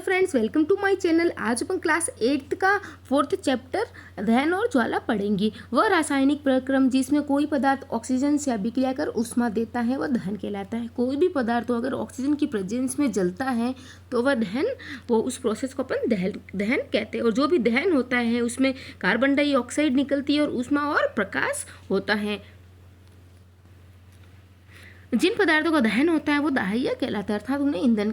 Friends, welcome to my channel. आज अपन class 8 का 4th चैप्टर दहन और ज्वाला पढ़ेंगे। वह रासायनिक प्रक्रम जिसमें कोई पदार्थ ऑक्सीजन से अभिक्रिया कर ऊष्मा देता है वह दहन कहलाता है। कोई भी पदार्थ अगर ऑक्सीजन की प्रेजेंस में जलता है तो वह दहन, वो उस प्रोसेस को अपन दहन कहते हैं। और जो भी दहन होता है उसमें कार्बन डाइऑक्साइड निकलती है और ऊष्मा और प्रकाश होता है। जिन पदार्थों का दहन होता है वो दाह्य कहलाता है, अर्थात उन्हें ईंधन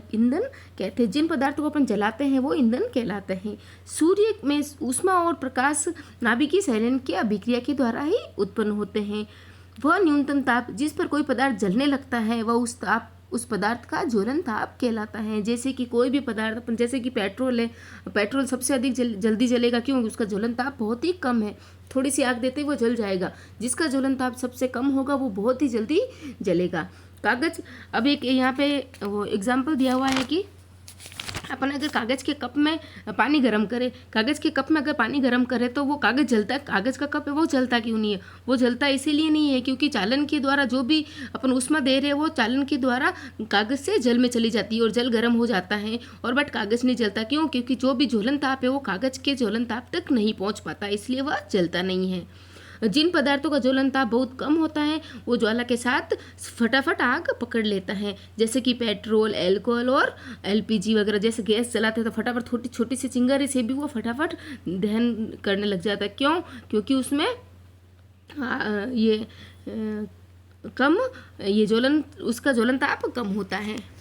कहते हैं। जिन पदार्थों को अपन जलाते हैं वो ईंधन कहलाते हैं। सूर्य में ऊष्मा और प्रकाश नाभिकीय संलयन की अभिक्रिया के द्वारा ही उत्पन्न होते हैं। वह न्यूनतम ताप जिस पर कोई पदार्थ जलने लगता है वह उस पदार्थ का ज्वलन ताप कहलाता है। जैसे कि कोई भी पदार्थ अपन, जैसे कि पेट्रोल है, पेट्रोल सबसे अधिक जल्दी जलेगा, क्योंकि उसका ज्वलन ताप बहुत ही कम है। थोड़ी सी आग देते ही वो जल जाएगा। जिसका ज्वलन ताप सबसे कम होगा वो बहुत ही जल्दी जलेगा। कागज, अब एक यहाँ पे वो एग्जाम्पल दिया हुआ है कि अपन अगर कागज़ के कप में पानी गर्म करें, कागज़ के कप में अगर पानी गर्म करें तो वो कागज़ जलता है। कागज़ का कप है वो जलता क्यों नहीं है? वो जलता इसीलिए नहीं है क्योंकि चालन के द्वारा जो भी अपन ऊष्मा दे रहे हैं वो चालन के द्वारा कागज़ से जल में चली जाती है और जल गर्म हो जाता है। और बट कागज़ नहीं जलता, क्यों? क्योंकि जो भी ज्वलन ताप है वो कागज़ के ज्वलन ताप तक नहीं पहुँच पाता, इसलिए वह जलता नहीं है। जिन पदार्थों का ज्वलन ताप बहुत कम होता है वो ज्वाला के साथ फटाफट आग पकड़ लेता है। जैसे कि पेट्रोल, अल्कोहल और एलपीजी वगैरह जैसे गैस चलाते हैं तो फटाफट छोटी छोटी सी चिंगारी से भी वो फटाफट दहन करने लग जाता है। क्यों? क्योंकि उसमें उसका ज्वलन ताप कम होता है।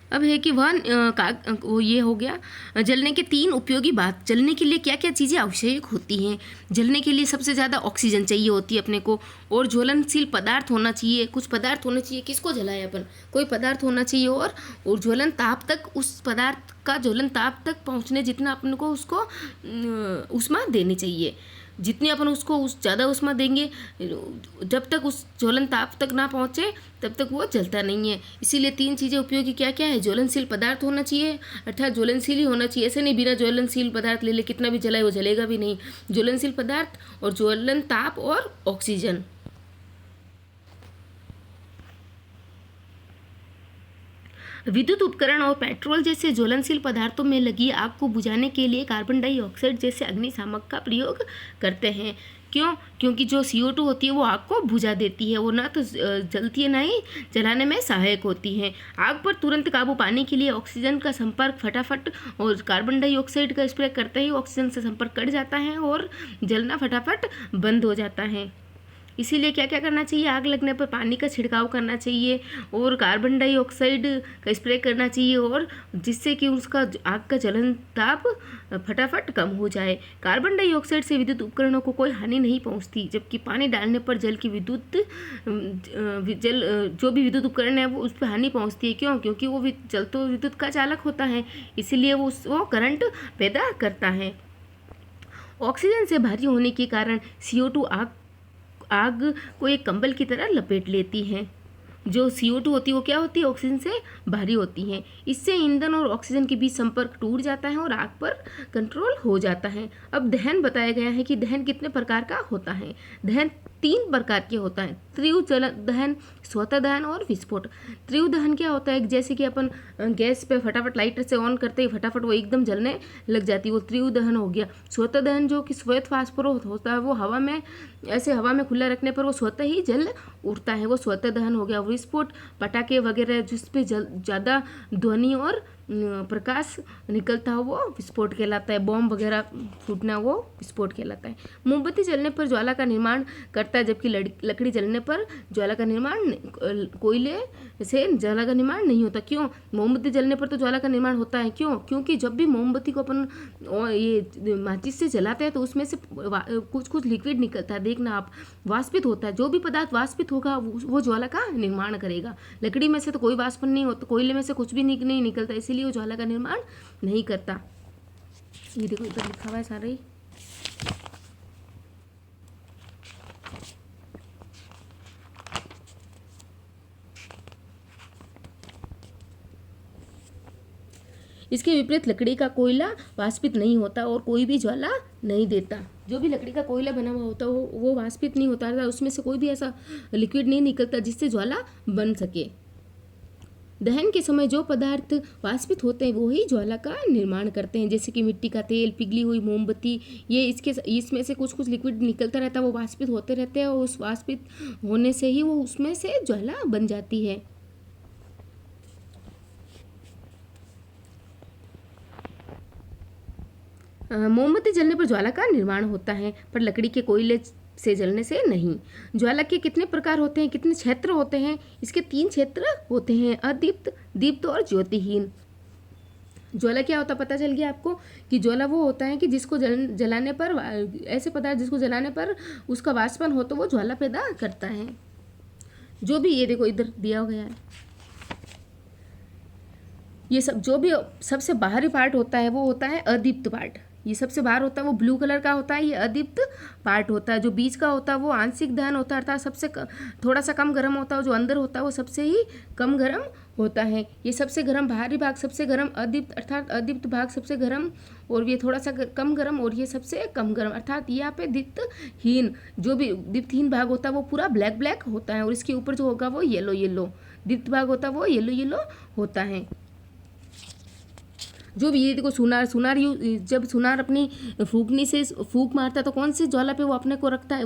अब है कि वो ये हो गया जलने के 3 उपयोगी बात। जलने के लिए क्या क्या चीज़ें आवश्यक होती हैं? जलने के लिए सबसे ज़्यादा ऑक्सीजन चाहिए होती है अपने को, और ज्वलनशील पदार्थ होना चाहिए। कुछ पदार्थ होना चाहिए, किसको जलाए अपन? कोई पदार्थ होना चाहिए, और ज्वलन ताप तक, उस पदार्थ का ज्वलन ताप तक पहुँचने जितना अपन को उसको ऊष्मा देनी चाहिए। जितनी अपन उसको ज़्यादा ऊष्मा देंगे, जब तक उस ज्वलन ताप तक ना पहुँचे तब तक वो जलता नहीं है। इसीलिए 3 चीज़ें उपयोगी क्या क्या है? ज्वलनशील पदार्थ होना चाहिए, अर्थात ज्वलनशील ही होना चाहिए। ऐसे नहीं बिना ज्वलनशील पदार्थ ले कितना भी जलाए वो जलेगा भी नहीं। ज्वलनशील पदार्थ और ज्वलन ताप और ऑक्सीजन। विद्युत उपकरण और पेट्रोल जैसे ज्वलनशील पदार्थों में लगी आग को बुझाने के लिए कार्बन डाइऑक्साइड जैसे अग्निशामक का प्रयोग करते हैं। क्यों? क्योंकि जो CO2 होती है वो आग को बुझा देती है, वो ना तो जलती है ना ही जलाने में सहायक होती है। आग पर तुरंत काबू पाने के लिए ऑक्सीजन का संपर्क फटाफट और कार्बन डाइऑक्साइड का स्प्रे करते ही ऑक्सीजन से संपर्क कट जाता है और जलना फटाफट बंद हो जाता है। इसीलिए क्या क्या करना चाहिए? आग लगने पर पानी का छिड़काव करना चाहिए और कार्बन डाइऑक्साइड का स्प्रे करना चाहिए, और जिससे कि उसका आग का जलन ताप फटाफट कम हो जाए। कार्बन डाइऑक्साइड से विद्युत उपकरणों को कोई हानि नहीं पहुंचती, जबकि पानी डालने पर जो भी विद्युत उपकरण है वो उस पर हानि पहुंचती है। क्यों? क्योंकि वो विद्युत का चालक होता है, इसीलिए वो करंट पैदा करता है। ऑक्सीजन से भारी होने के कारण CO2 आग को एक कंबल की तरह लपेट लेती है। जो CO2 होती है वो क्या होती है? ऑक्सीजन से भारी होती है। इससे ईंधन और ऑक्सीजन के बीच संपर्क टूट जाता है और आग पर कंट्रोल हो जाता है। अब दहन बताया गया है कि दहन कितने प्रकार का होता है। दहन 3 प्रकार के होता है: तीव्र दहन, स्वतः दहन और विस्फोट। तीव्र दहन क्या होता है? जैसे कि अपन गैस पे फटाफट लाइटर से ऑन करते ही फटाफट वो एकदम जलने लग जाती है, वो तीव्र दहन हो गया। स्वतः दहन जो कि श्वेत फास्फोरस होता है वो हवा में खुला रखने पर वो स्वतः ही जल उठता है, वो स्वतः दहन हो गया। विस्फोट पटाखे वगैरह जिस पे ज़्यादा ध्वनि और प्रकाश निकलता है वो विस्फोट कहलाता है। बॉम्ब वगैरह फूटना वो विस्फोट कहलाता है। मोमबत्ती जलने पर ज्वाला का निर्माण करता है, जबकि लकड़ी जलने पर ज्वाला का निर्माण, कोयले से ज्वाला का निर्माण नहीं होता। क्यों? मोमबत्ती जलने पर तो ज्वाला का निर्माण होता है। क्यों? क्योंकि जब भी मोमबत्ती को अपन ये माचिस से जलाते हैं तो उसमें से कुछ लिक्विड निकलता है, देखना आप, वाष्पित होता है। जो भी पदार्थ वाष्पित होगा वो ज्वाला का निर्माण करेगा। लकड़ी में से तो कोई वाष्पन नहीं होता, कोयले में से कुछ भी नहीं निकलता, इसीलिए वो ज्वाला का निर्माण नहीं करता। ये देखो इधर लिखा हुआ है सारा ही। इसके विपरीत लकड़ी का कोयला वाष्पित नहीं होता और कोई भी ज्वाला नहीं देता। जो भी लकड़ी का कोयला बना हुआ होता है वो वाष्पित नहीं होता था, उसमें से कोई भी ऐसा लिक्विड नहीं निकलता जिससे ज्वाला बन सके। दहन के समय जो पदार्थ वाष्पित होते हैं वो ही ज्वाला का निर्माण करते हैं, जैसे कि मिट्टी का तेल, पिघली हुई मोमबत्ती, ये इसमें से कुछ कुछ लिक्विड निकलता रहता है, वो वाष्पित होते रहते हैं और उस वाष्पित होने से ही वो उसमें से ज्वाला बन जाती है। मोमबत्ती जलने पर ज्वाला का निर्माण होता है, पर लकड़ी के कोयले से जलने से नहीं। ज्वाला के कितने प्रकार होते हैं, कितने क्षेत्र होते हैं? इसके 3 क्षेत्र होते हैं, अदीप्त, दीप्त और ज्योतिहीन। ज्वाला क्या होता पता चल गया आपको कि ज्वाला वो होता है कि जिसको जलाने पर, ऐसे पदार्थ जिसको जलाने पर उसका वाष्पन हो तो वो ज्वाला पैदा करता है। जो भी ये देखो इधर दिया गया है, ये सब जो भी सबसे बाहरी पार्ट होता है वो होता है अदीप्त पार्ट। ये सबसे बाहर होता है वो ब्लू कलर का होता है, ये अदीप्त पार्ट होता है। जो बीच का होता है वो आंशिक दहन होता है, अर्थात सबसे थोड़ा सा कम गर्म होता है। जो अंदर होता है वो सबसे ही कम गर्म होता है। ये सबसे गर्म बाहरी भाग सबसे गर्म अदीप्त, अर्थात अदीप्त भाग सबसे गर्म, और ये थोड़ा सा कम गर्म, और ये सबसे कम गर्म, अर्थात यहाँ पे दीप्तहीन। जो भी दीप्तहीन भाग होता है वो पूरा ब्लैक ब्लैक होता है, और इसके ऊपर जो होगा वो येलो येलो, दीप्त भाग होता है वो येलो येलो होता है। जो भी ये देखो सुनार जब सुनार अपनी फूकनी से फूंक मारता है तो कौन से ज्वाला पे वो अपने को रखता है?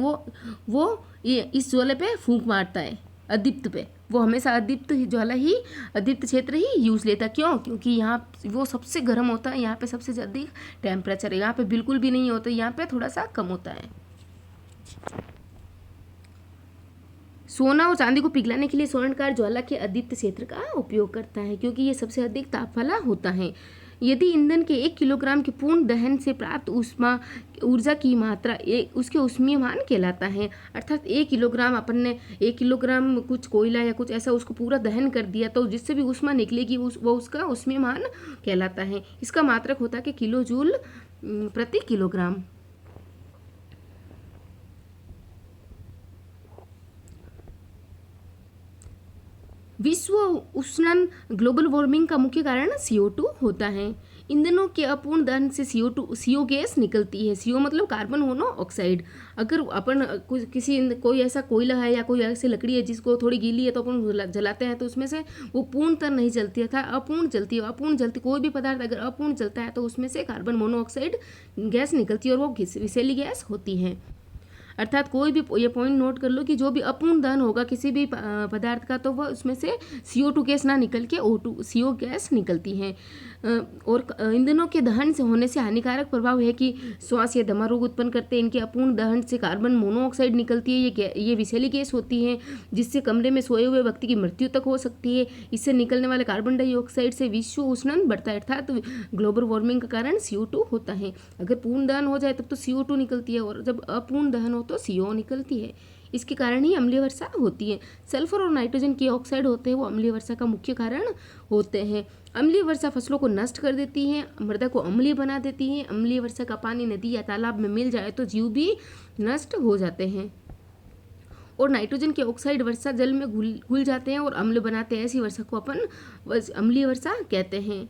वो ये इस ज्वाले पे फूंक मारता है, अदीप्त पे। वो हमेशा अदीप्त ज्वाला ही, अदीप्त क्षेत्र ही यूज लेता है। क्यों? क्योंकि यहाँ वो सबसे गर्म होता है, यहाँ पे सबसे अधिक टेम्परेचर है, यहाँ पे बिल्कुल भी नहीं होता, यहाँ पे थोड़ा सा कम होता है। सोना और चांदी को पिघलाने के लिए स्वर्णकार ज्वाला के अदीप्त क्षेत्र का उपयोग करता है, क्योंकि ये सबसे अधिक ताप वाला होता है। यदि ईंधन के 1 किलोग्राम के पूर्ण दहन से प्राप्त ऊर्जा की मात्रा उसके ऊष्मीयमान कहलाता है। अर्थात 1 किलोग्राम अपन ने 1 किलोग्राम कुछ कोयला या कुछ ऐसा उसको पूरा दहन कर दिया तो जिससे भी ऊष्मा निकलेगी वो उसका ऊष्मीयमान कहलाता है। इसका मात्रक होता है कि किलो जूल प्रति किलोग्राम। विश्व उष्णन ग्लोबल वार्मिंग का मुख्य कारण CO2 होता है। ईंधनों के अपूर्ण दहन से CO गैस निकलती है। CO मतलब कार्बन मोनोऑक्साइड। अगर अपन कोई ऐसा कोयला है या कोई ऐसी लकड़ी है जिसको थोड़ी गीली है तो अपन जलाते हैं तो उसमें से वो पूर्णतः नहीं जलती है, था अपूर्ण जलती है। अपूर्ण जलती कोई भी पदार्थ अगर अपूर्ण जलता है तो उसमें से कार्बन मोनोऑक्साइड गैस निकलती है और वो विषैली गैस होती है। अर्थात कोई भी, ये पॉइंट नोट कर लो कि जो भी अपूर्ण दहन होगा किसी भी पदार्थ का तो वह उसमें से CO2 गैस ना निकल के CO गैस निकलती है। और ईंधनों के दहन से होने से हानिकारक प्रभाव है कि श्वास या दमा रोग उत्पन्न करते हैं। इनके अपूर्ण दहन से कार्बन मोनोऑक्साइड निकलती है, ये विषैली गैस होती है जिससे कमरे में सोए हुए व्यक्ति की मृत्यु तक हो सकती है। इससे निकलने वाले कार्बन डाइऑक्साइड से विश्व उष्णन बढ़ता है, अर्थात ग्लोबल वार्मिंग का कारण CO2 होता है। अगर पूर्ण दहन हो जाए तब तो CO2 निकलती है और जब अपूर्ण दहन हो तो CO निकलती है। इसके कारण ही अम्लीय वर्षा होती है। सल्फर और नाइट्रोजन के ऑक्साइड होते हैं वो अम्लीय वर्षा का मुख्य कारण होते हैं। अम्लीय वर्षा फसलों को नष्ट कर देती है, मृदा को अम्लीय बना देती है। अम्लीय वर्षा का पानी नदी या तालाब में मिल जाए तो जीव भी नष्ट हो जाते हैं। और नाइट्रोजन के ऑक्साइड वर्षा जल में घुल जाते हैं और अम्ल बनाते हैं। ऐसी वर्षा को अपन अम्लीय वर्षा कहते हैं।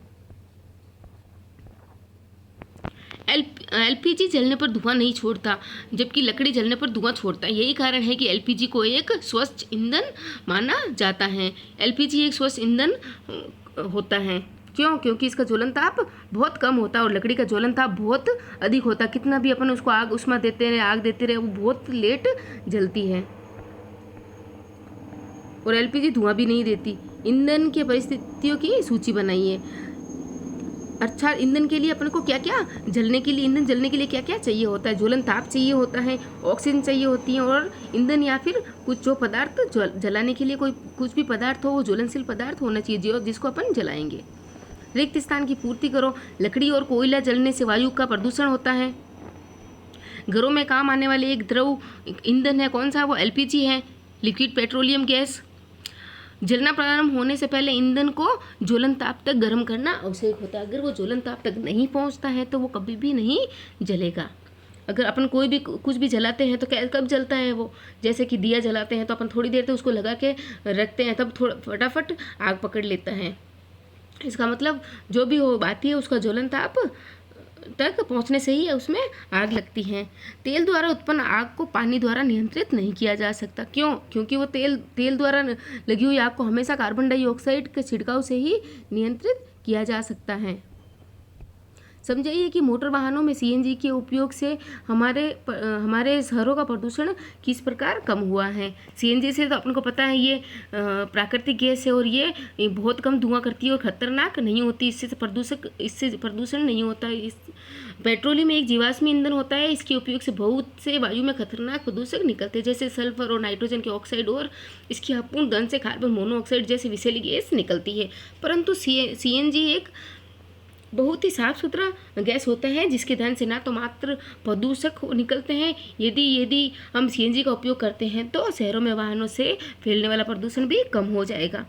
LPG जलने पर धुआं नहीं छोड़ता जबकि लकड़ी जलने पर धुआं छोड़ता है। यही कारण है कि LPG को एक स्वच्छ ईंधन माना जाता है। LPG एक स्वच्छ ईंधन होता है। क्यों? क्योंकि इसका ज्वलन ताप बहुत कम होता है और लकड़ी का ज्वलन ताप बहुत अधिक होता है। कितना भी अपन उसको आग उष्मा देते रहे, आग देते रहे, वो बहुत लेट जलती है। और LPG धुआं भी नहीं देती। ईंधन के परिस्थितियों की सूची बनाइए। अच्छा, ईंधन के लिए अपन को क्या क्या जलने के लिए, ईंधन जलने के लिए क्या क्या चाहिए होता है? ज्वलन ताप चाहिए होता है, ऑक्सीजन चाहिए होती है, और ईंधन या फिर कुछ जो पदार्थ जलाने के लिए कुछ भी पदार्थ हो वो ज्वलनशील पदार्थ होना चाहिए जिसको अपन जलाएंगे। रिक्त स्थान की पूर्ति करो। लकड़ी और कोयला जलने से वायु का प्रदूषण होता है। घरों में काम आने वाले एक द्रव ईंधन है, कौन सा? वो LPG है, लिक्विड पेट्रोलियम गैस। जलना प्रारंभ होने से पहले ईंधन को ज्वलन ताप तक गर्म करना आवश्यक होता है। अगर वो ज्वलन ताप तक नहीं पहुंचता है तो वो कभी भी नहीं जलेगा। अगर अपन कोई भी कुछ भी जलाते हैं तो कब जलता है वो? जैसे कि दिया जलाते हैं तो अपन थोड़ी देर तक उसको लगा के रखते हैं, तब थोड़ा फटाफट आग पकड़ लेता है। इसका मतलब जो भी हो बात है उसका ज्वलन ताप तक पहुंचने से ही उसमें आग लगती है। तेल द्वारा उत्पन्न आग को पानी द्वारा नियंत्रित नहीं किया जा सकता। क्यों? क्योंकि वो तेल द्वारा लगी हुई आग को हमेशा कार्बन डाइऑक्साइड के छिड़काव से ही नियंत्रित किया जा सकता है। समझाइए कि मोटर वाहनों में सीएनजी के उपयोग से हमारे शहरों का प्रदूषण किस प्रकार कम हुआ है। सीएनजी से तो अपन को पता है ये प्राकृतिक गैस है और ये बहुत कम धुआं करती है और खतरनाक नहीं होती। इससे प्रदूषण नहीं होता है। इस पेट्रोलियम एक जीवाश्म ईंधन होता है। इसके उपयोग से बहुत से वायु में खतरनाक प्रदूषक निकलते हैं, जैसे सल्फर और नाइट्रोजन के ऑक्साइड, और इसकी अपूर्ण दहन से कार्बन मोनोऑक्साइड जैसे विषैली गैस निकलती है। परंतु सीएनजी एक बहुत ही साफ सुथरा गैस होता है, जिसके दहन से ना तो मात्र प्रदूषक निकलते हैं। यदि हम सीएनजी का उपयोग करते हैं तो शहरों में वाहनों से फैलने वाला प्रदूषण भी कम हो जाएगा।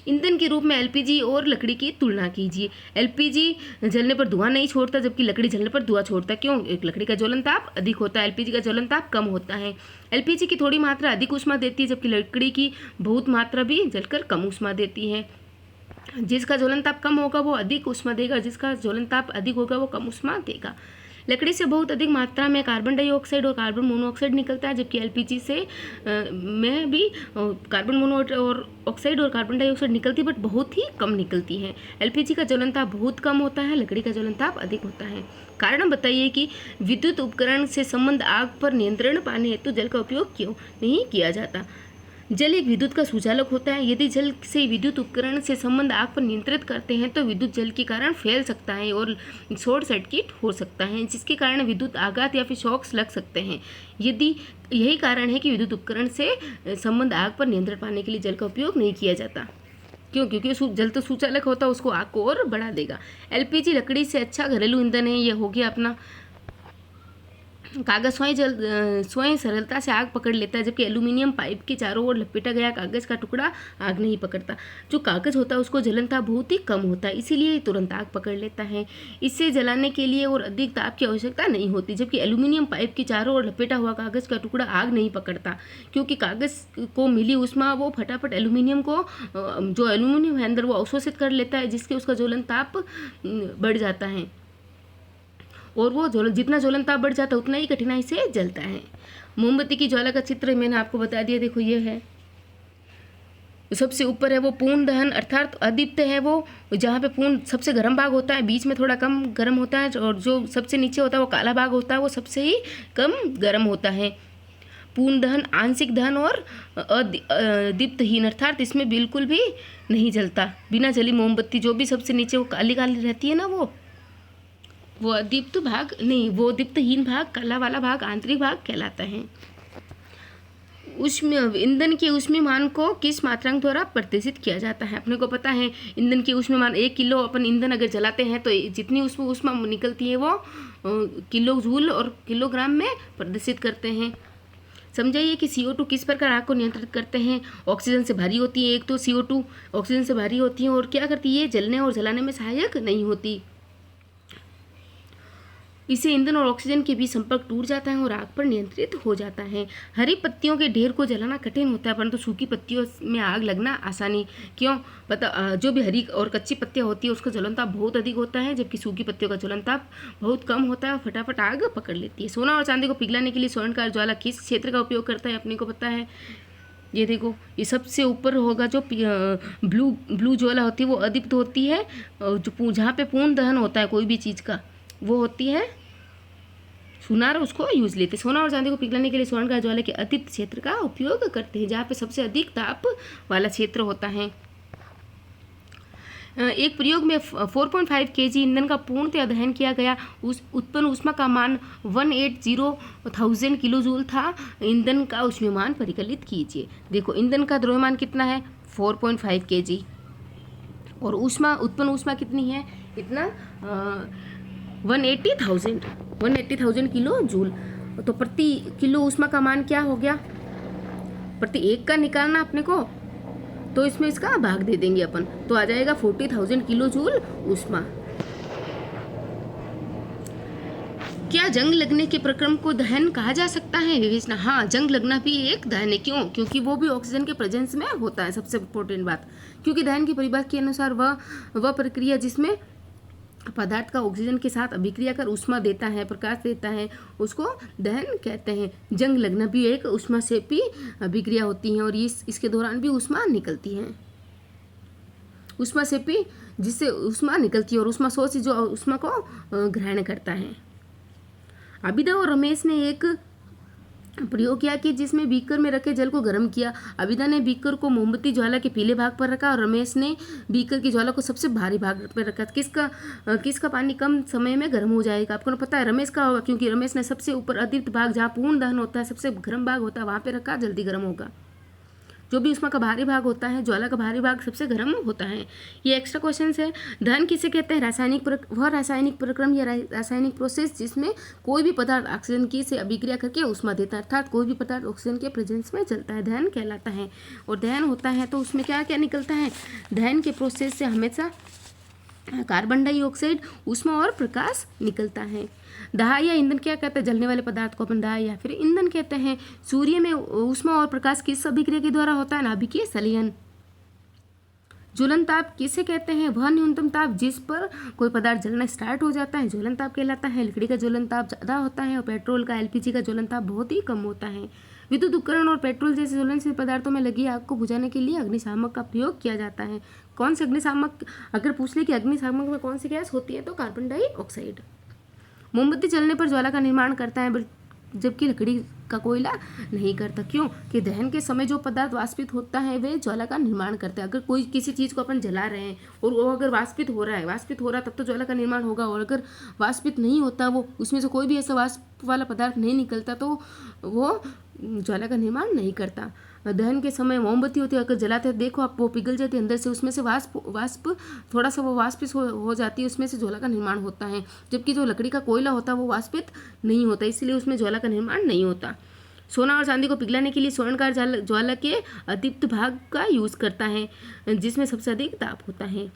ईंधन के रूप में एलपीजी और लकड़ी की तुलना कीजिए। एलपीजी जलने पर धुआं नहीं छोड़ता, जबकि लकड़ी जलने पर धुआं छोड़ता है। क्यों? एक लकड़ी का ज्वलन ताप अधिक होता है, एलपीजी का ज्वलन ताप कम होता है। एलपीजी की थोड़ी मात्रा अधिक ऊष्मा देती है, जबकि लकड़ी की बहुत मात्रा भी जलकर कम ऊष्मा देती है। जिसका ज्वलन ताप कम होगा वो अधिक ऊष्मा देगा, जिसका ज्वलन ताप अधिक होगा वो कम ऊष्मा देगा। लकड़ी से बहुत अधिक मात्रा में कार्बन डाइऑक्साइड और कार्बन मोनोऑक्साइड निकलता है, जबकि एलपीजी से में भी कार्बन मोनोऑक्साइड और कार्बन डाइऑक्साइड निकलती है, बट बहुत ही कम निकलती है। एलपीजी का ज्वलन ताप बहुत कम होता है, लकड़ी का ज्वलन ताप अधिक होता है। कारण बताइए कि विद्युत उपकरण से संबंध आग पर नियंत्रण पाने हेतु जल का उपयोग क्यों नहीं किया जाता। जल एक विद्युत का सुचालक होता है। यदि जल से विद्युत उपकरण से संबंध आग पर नियंत्रित करते हैं तो विद्युत जल के कारण फैल सकता है और शॉर्ट सर्किट हो सकता है, जिसके कारण विद्युत आघात या फिर शॉक्स लग सकते हैं। यही कारण है कि विद्युत उपकरण से संबंध आग पर नियंत्रण पाने के लिए जल का उपयोग नहीं किया जाता। क्यों? क्योंकि जल तो सुचालक होता है, उसको आग को और बढ़ा देगा। एलपीजी लकड़ी से अच्छा घरेलू ईंधन है। ये हो गया अपना। कागज स्वयं सरलता से आग पकड़ लेता है, जबकि एल्यूमिनियम पाइप के चारों ओर लपेटा गया कागज का टुकड़ा आग नहीं पकड़ता। जो कागज होता है उसको जलन ताप बहुत ही कम होता है, इसीलिए तुरंत आग पकड़ लेता है। इससे जलाने के लिए और अधिक ताप की आवश्यकता नहीं होती, जबकि एल्यूमिनियम पाइप के चारों ओर लपेटा हुआ कागज का टुकड़ा आग नहीं पकड़ता, क्योंकि कागज को मिली ऊष्मा वो फटाफट एल्यूमिनियम को जो एल्यूमिनियम है अंदर वो अवशोषित कर लेता है, जिसके उसका ज्वलन ताप बढ़ जाता है और वो जितना ज्वलन ताप बढ़ जाता है उतना ही कठिनाई से जलता है। मोमबत्ती की ज्वाला का चित्र मैंने आपको बता दिया। देखो ये है, सबसे ऊपर है वो पूर्ण दहन अर्थात अदीप्त है, वो जहाँ पे पूर्ण सबसे गर्म भाग होता है, बीच में थोड़ा कम गर्म होता है, और जो सबसे नीचे होता है वो काला भाग होता है, वो सबसे ही कम गर्म होता है। पूर्ण दहन, आंशिक दहन और अदीप्तहीन अर्थात इसमें बिल्कुल भी नहीं जलता। बिना जली मोमबत्ती जो भी सबसे नीचे वो काली काली रहती है ना, वो अदीप्त भाग नहीं, वो दीप्तहीन भाग, काला वाला भाग आंतरिक भाग कहलाता है। ईंधन के ऊष्मीमान को किस मात्रांक द्वारा प्रदर्शित किया जाता है। अपने को पता है ईंधन के ऊष्मीमान 1 किलो अपन ईंधन अगर जलाते हैं तो जितनी उसमें ऊष्मा निकलती है वो किलो जूल और किलोग्राम में प्रदर्शित करते हैं। समझाइए कि CO2 किस प्रकार आग को नियंत्रित करते हैं। ऑक्सीजन से भारी होती है। एक तो CO2 ऑक्सीजन से भारी होती है और क्या करती है, जलने और जलाने में सहायक नहीं होती। इससे ईंधन और ऑक्सीजन के बीच संपर्क टूट जाता है और आग पर नियंत्रित हो जाता है। हरी पत्तियों के ढेर को जलाना कठिन होता है, परंतु सूखी पत्तियों में आग लगना आसानी। क्यों? जो भी हरी और कच्ची पत्तियां होती है उसका ज्वलन ताप बहुत अधिक होता है, जबकि सूखी पत्तियों का ज्वलन ताप बहुत कम होता है और फटाफट आग पकड़ लेती है। सोना और चांदी को पिघलाने के लिए स्वर्णकार ज्वाला किस क्षेत्र का उपयोग करता है, अपने को पता है। ये देखो, ये सबसे ऊपर होगा जो ब्लू ज्वाला होती है वो अदीप्त होती है, जो जहाँ पे पूर्ण दहन होता है कोई भी चीज़ का वो होती है सुनार, उसको यूज लेते। सोना और चांदी को पिघलाने के लिए स्वर्णकार ज्वाला के अदीप्त क्षेत्र का उपयोग करते हैं, जहाँ पे सबसे अधिक ताप वाला क्षेत्र होता है। एक प्रयोग में 4.5 kg ईंधन का पूर्णतः दहन किया गया। उत्पन्न ऊष्मा का मान 180,000 किलो जूल था। ईंधन का ऊष्मीमान परिकलित कीजिए। देखो ईंधन का द्रव्यमान कितना है 4.5 kg और उत्पन्न ऊष्मा कितनी है, इतना 180,000 किलो जूल। तो प्रति किलो ऊष्मा का मान क्या हो गया, प्रति एक का निकालना अपने को, तो इसमें इसका भाग दे देंगे अपन, तो आ जाएगा 40,000 किलो जूल ऊष्मा। क्या जंग लगने के प्रक्रम को दहन कहा जा सकता है विवेचना? हाँ, जंग लगना भी एक दहन है। क्यों? क्योंकि वो भी ऑक्सीजन के प्रेजेंस में होता है। सबसे इम्पोर्टेंट बात, क्योंकि दहन की परिभाषा के अनुसार वह प्रक्रिया जिसमें पदार्थ का ऑक्सीजन के साथ अभिक्रिया कर ऊष्मा देता है, प्रकाश देता है, उसको दहन कहते हैं। जंग लगना भी एक ऊष्माक्षेपी अभिक्रिया होती है और इसके दौरान भी ऊष्मा निकलती है। ऊष्माक्षेपी जिससे ऊष्मा निकलती है और ऊष्मा शोषी जो ऊष्मा को ग्रहण करता है। अभिदा और रमेश ने एक प्रयोग किया कि जिसमें बीकर में रखे जल को गर्म किया। अभिदा ने बीकर को मोमबत्ती ज्वाला के पीले भाग पर रखा और रमेश ने बीकर की ज्वाला को सबसे भारी भाग पर रखा। किसका पानी कम समय में गर्म हो जाएगा? आपको पता है रमेश का होगा, क्योंकि रमेश ने सबसे ऊपर अदीप्त भाग जहाँ पूर्ण दहन होता है, सबसे गर्म भाग होता है, वहाँ पे रखा, जल्दी गर्म होगा। जो भी उसमें का भारी भाग होता है, ज्वाला का भारी भाग सबसे गर्म होता है। ये एक्स्ट्रा क्वेश्चन है। दहन किसे कहते हैं? रासायनिक प्रक्रम या रासायनिक प्रोसेस जिसमें कोई भी पदार्थ ऑक्सीजन की से अभिक्रिया करके ऊष्मा देता है, अर्थात कोई भी पदार्थ ऑक्सीजन के प्रेजेंस में चलता है, दहन कहलाता है। और दहन होता है तो उसमें क्या क्या निकलता है? दहन के प्रोसेस से हमेशा कार्बन डाइऑक्साइड, ऊष्मा और प्रकाश निकलता है। दाह या ईंधन क्या कहते हैं? जलने वाले पदार्थ को अपन दाह या फिर ईंधन कहते हैं। सूर्य में ऊष्मा और प्रकाश किस अभिक्रिया के द्वारा होता है? नाभिकीय संलयन। ज्वलन ताप किसे कहते हैं? वह न्यूनतम ताप जिस पर कोई पदार्थ जलना स्टार्ट हो जाता है ज्वलन ताप कहलाता है। लकड़ी का ज्वलन ताप ज़्यादा होता है और पेट्रोल का, एलपीजी का ज्वलन ताप बहुत ही कम होता है। विद्युत उपकरण और पेट्रोल जैसे ज्वलनशील पदार्थों में लगी आग को बुझाने के लिए अग्निशामक का प्रयोग किया जाता है। कौन से अग्निशामक? अगर पूछ ले कि अग्निशामक में कौन सी गैस होती है तो कार्बन डाइऑक्साइड। मोमबत्ती जलने पर ज्वाला का निर्माण करता है जबकि लकड़ी का कोयला नहीं करता। क्यों? कि दहन के समय जो पदार्थ वाष्पित होता है वे ज्वाला का निर्माण करते हैं। अगर कोई किसी चीज़ को अपन जला रहे हैं और वो अगर वाष्पित हो रहा है तब तो ज्वाला का निर्माण होगा, और अगर वाष्पित नहीं होता, वो उसमें से कोई भी ऐसा वाष्प वाला पदार्थ नहीं निकलता, तो वो ज्वाला का निर्माण नहीं करता। दहन के समय मोमबत्ती होती है, अगर जलाते हैं देखो आप, वो पिघल जाती है अंदर से, उसमें से वाष्प थोड़ा सा वो वाष्पित हो जाती है, उसमें से ज्वाला का निर्माण होता है। जबकि जो लकड़ी का कोयला होता है वो वाष्पित नहीं होता, इसलिए उसमें ज्वाला का निर्माण नहीं होता। सोना और चांदी को पिघलाने के लिए स्वर्णकार ज्वाला के अदीप्त भाग का यूज़ करता है जिसमें सबसे अधिक ताप होता है।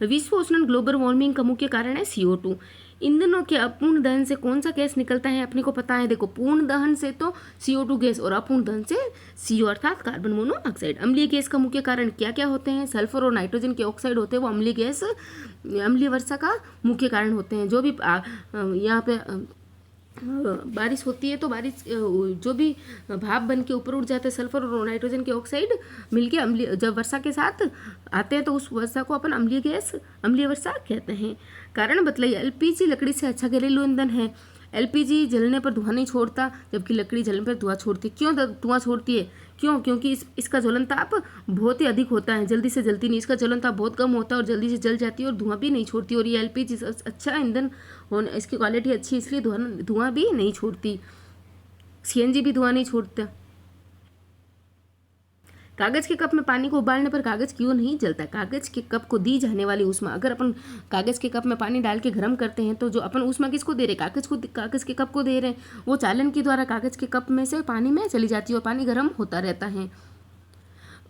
विश्व उष्णन ग्लोबल वार्मिंग का मुख्य कारण है CO2। ईंधनों के अपूर्ण दहन से कौन सा गैस निकलता है? अपने को पता है, देखो पूर्ण दहन से तो CO2 गैस और अपूर्ण दहन से CO अर्थात कार्बन मोनोऑक्साइड। अम्लीय गैस का मुख्य कारण क्या क्या होते हैं? सल्फर और नाइट्रोजन के ऑक्साइड होते हैं, वो अम्लीय गैस, अम्लीय वर्षा का मुख्य कारण होते हैं। जो भी यहाँ पे बारिश होती है तो बारिश जो भी भाप बन के ऊपर उड़ जाते हैं, सल्फर और नाइट्रोजन के ऑक्साइड मिलके अम्लीय, जब वर्षा के साथ आते हैं तो उस वर्षा को अपन अम्लीय गैस, अम्लीय वर्षा कहते हैं। कारण बतलाइए। एलपीजी लकड़ी से अच्छा घरेलू ईंधन है। एलपीजी जलने पर धुआं नहीं छोड़ता जबकि लकड़ी जलने पर धुआं छोड़ती है। क्यों धुआं छोड़ती है? क्यों? क्योंकि इसका ज्वलन ताप बहुत ही अधिक होता है, जल्दी से जलती नहीं। इसका ज्वलन ताप बहुत कम होता है और जल्दी से जल जाती है और धुआं भी नहीं छोड़ती। और ये एलपीजी अच्छा ईंधन होने, इसकी क्वालिटी अच्छी, इसलिए धुआं भी नहीं छोड़ती। सीएनजी भी धुआं नहीं छोड़ता। कागज के कप में पानी को उबालने पर कागज क्यों नहीं जलता? कागज के कप को दी जाने वाली ऊष्मा, अगर अपन कागज के कप में पानी डाल के गर्म करते हैं तो जो अपन ऊष्मा किसको दे रहे? कागज के कप को दे रहे हैं। वो चालन के द्वारा कागज के कप में से पानी में चली जाती है और पानी गर्म होता रहता है।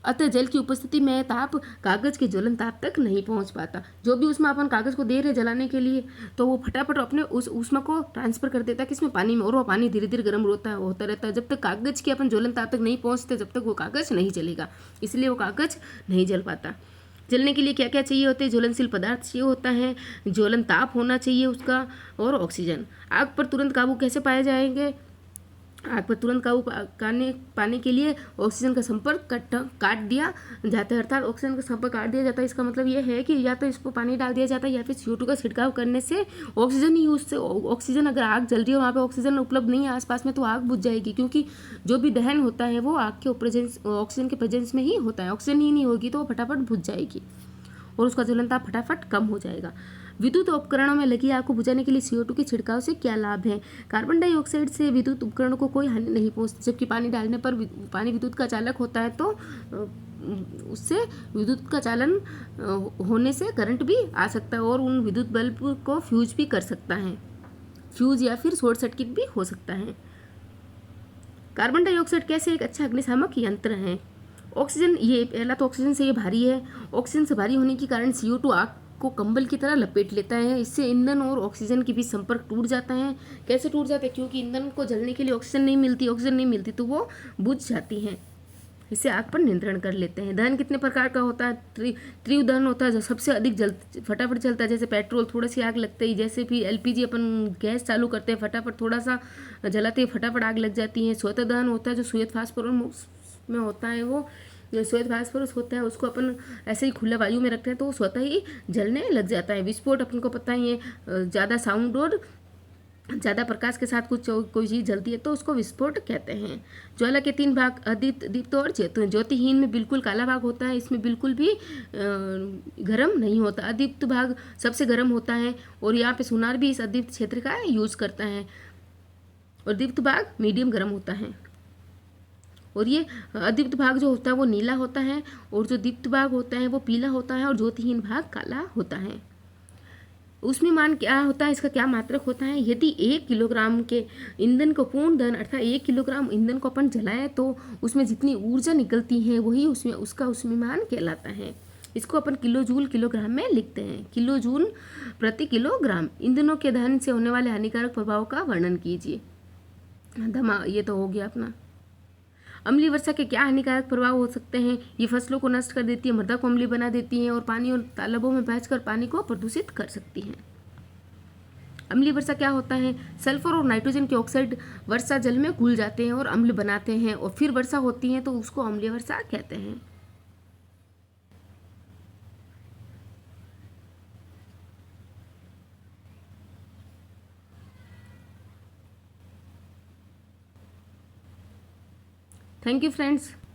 अतः जल की उपस्थिति में ताप कागज के ज्वलन ताप तक नहीं पहुंच पाता। जो भी ऊष्मा अपन कागज को दे रहे जलाने के लिए, तो वो फटाफट अपने उस ऊष्मा को ट्रांसफर कर देता है किसमें? पानी में, और वो पानी धीरे धीरे गर्म होता रहता है। जब तक कागज के अपन ज्वलन ताप तक नहीं पहुंचते जब तक वो कागज नहीं जलेगा, इसलिए वो कागज नहीं जल पाता। जलने के लिए क्या क्या चाहिए होते हैं? ज्वलनशील पदार्थ चाहिए होता है, ज्वलन ताप होना चाहिए उसका, और ऑक्सीजन। आग पर तुरंत काबू कैसे पाए जाएंगे? आग पर तुरंत काबू पाने के लिए ऑक्सीजन का संपर्क काट दिया जाता है, अर्थात ऑक्सीजन का संपर्क काट दिया जाता है। इसका मतलब यह है कि या तो इसको पानी डाल दिया जाता है या फिर CO2 का छिड़काव करने से ऑक्सीजन ही उससे ऑक्सीजन, अगर आग जल रही है वहाँ पे ऑक्सीजन उपलब्ध नहीं है आसपास में तो आग बुझ जाएगी, क्योंकि जो भी दहन होता है वो आग के ऑक्सीजन के प्रेजेंस में ही होता है। ऑक्सीजन ही नहीं होगी तो वो फटाफट बुझ जाएगी और उसका ज्वलन ताप फटाफट कम हो जाएगा। विद्युत उपकरणों में लगी आग को बुझाने के लिए CO2 के छिड़काव से क्या लाभ है? कार्बन डाइऑक्साइड से विद्युत उपकरणों को कोई हानि नहीं पहुंचती, जबकि पानी डालने पर पानी विद्युत का चालक होता है तो उससे विद्युत का चालन होने से करंट भी आ सकता है और उन विद्युत बल्ब को फ्यूज भी कर सकता है, फ्यूज या फिर शॉर्ट सर्किट भी हो सकता है। कार्बन डाइऑक्साइड कैसे एक अच्छा अग्निशामक यंत्र है? ऑक्सीजन, ये पहला तो ऑक्सीजन से ये भारी है। ऑक्सीजन से भारी होने के कारण CO2 आग को कंबल की तरह लपेट लेता है। इससे ईंधन और ऑक्सीजन के बीच संपर्क टूट जाता है। कैसे टूट जाता है? क्योंकि ईंधन को जलने के लिए ऑक्सीजन नहीं मिलती तो वो बुझ जाती हैं। इससे आग पर नियंत्रण कर लेते हैं। दहन कितने प्रकार का होता है? तीव्र दहन होता है जो सबसे अधिक फटाफट जलता है, जैसे पेट्रोल, थोड़ी सी आग लगते ही, जैसे फिर एलपीजी अपन गैस चालू करते हैं, फटाफट थोड़ा सा जलाते ही फटाफट आग लग जाती है। स्वतः दहन होता है जो श्वेत फास्फोरस में होता है, वो जो श्वेत फास्फोरस होता है उसको अपन ऐसे ही खुला वायु में रखते हैं तो वो स्वतः ही जलने लग जाता है। विस्फोट अपन को पता ही है, ज़्यादा साउंड और ज़्यादा प्रकाश के साथ कुछ कोई चीज़ जलती है तो उसको विस्फोट कहते हैं। ज्वाला के 3 भाग, अदीप्त, दीप्त और ज्योति। ज्योतिहीन में बिल्कुल काला भाग होता है, इसमें बिल्कुल भी गर्म नहीं होता। अदीप्त भाग सबसे गर्म होता है और यहाँ पे सोनार भी इस अदीप्त क्षेत्र का यूज करता है, और दीप्त भाग मीडियम गर्म होता है। और ये अदीप्त भाग जो होता है वो नीला होता है, और जो दीप्त भाग होता है वो पीला होता है, और ज्योतिहीन भाग काला होता है। उसमें मान क्या होता है, इसका क्या मात्रक होता है? यदि 1 किलोग्राम के ईंधन को पूर्ण दहन अर्थात 1 किलोग्राम ईंधन को अपन जलाए तो उसमें जितनी ऊर्जा निकलती है वही उसमें मान कहलाता है। इसको अपन किलो जूल किलोग्राम में लिखते हैं। किलो जूल प्रति किलोग्राम। ईंधनों के दहन से होने वाले हानिकारक प्रभाव का वर्णन कीजिए। ये तो हो गया अपना। अम्लीय वर्षा के क्या हानिकारक प्रभाव हो सकते हैं? ये फसलों को नष्ट कर देती है, मृदा को अम्लीय बना देती है, और पानी और तालाबों में बहकर पानी को प्रदूषित कर सकती है। अम्लीय वर्षा क्या होता है? सल्फर और नाइट्रोजन के ऑक्साइड वर्षा जल में घुल जाते हैं और अम्ल बनाते हैं, और फिर वर्षा होती है तो उसको अम्लीय वर्षा कहते हैं। Thank you friends.